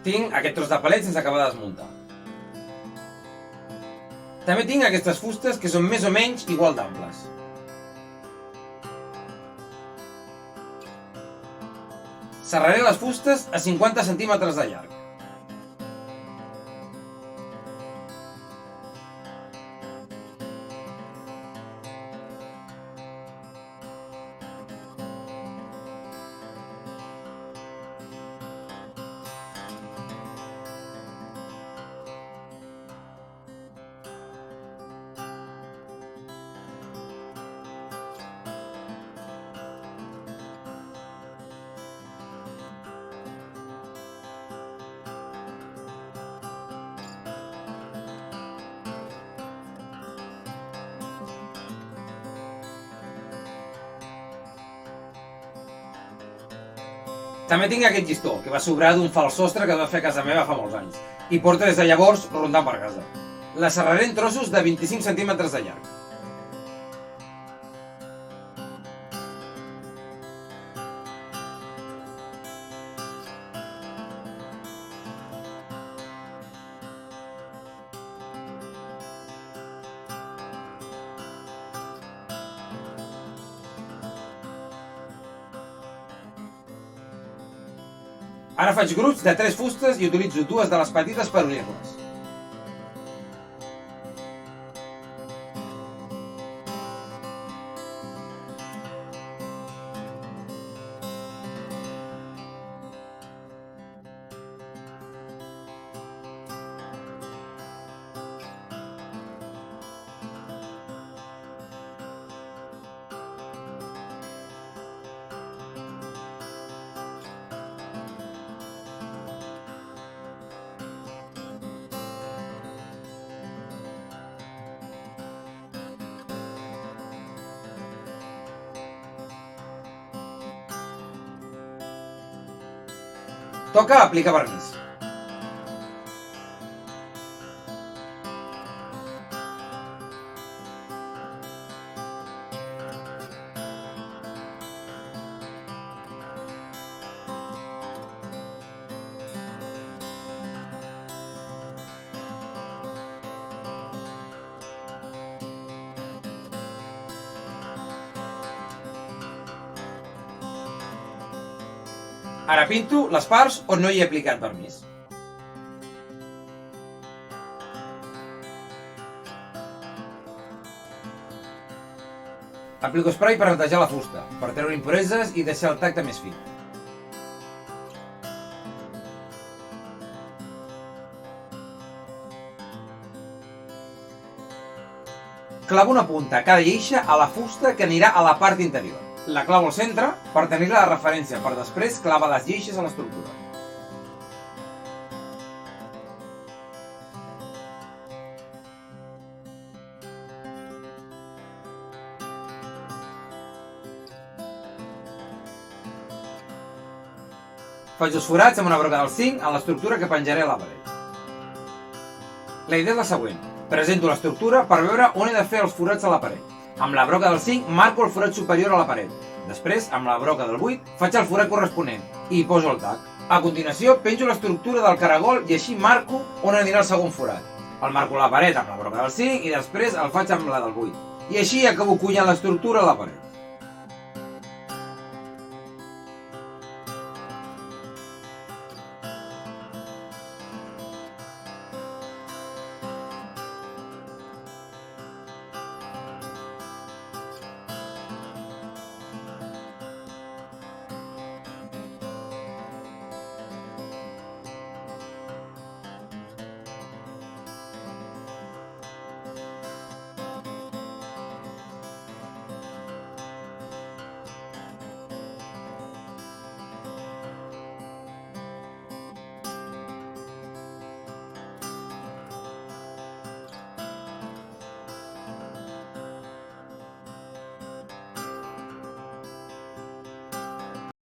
Tinc aquest tros de palet sense acabar de desmuntar. També tinc aquestes fustes que són més o menys igual d'amples. Serraré les fustes a 50 centímetres de llarg. També tinc aquest llistó, que va sobrar d'un fals sostre que va fer a casa meva fa molts anys, i porta des de llavors rondant per casa. La serraré en trossos de 25 centímetres de llarg. Ara faig grups de 3 fustes i utilitzo 2 de les petites per unir-les. Toca aplicar vernís. Ara pinto les parts on no hi he aplicat vernís. Aplico spray per netejar la fusta, per treure impureses i deixar el tacte més fi. Clavo una punta a cada lleixa a la fusta que anirà a la part interior. La clavo al centre per tenir-la de referència, per després clavar les lleixes a l'estructura. Faig dos forats amb una broca del zinc en l'estructura que penjaré a la paret. La idea és la següent. Presento l'estructura per veure on he de fer els forats a la paret. Amb la broca del zinc marco el forat superior a la paret. Després, amb la broca del buit, faig el forat corresponent i hi poso el tac. A continuació, penjo l'estructura del caragol i així marco on anirà el segon forat. El marco a la paret amb la broca del zinc i després el faig amb la del buit. I així acabo collant l'estructura a la paret.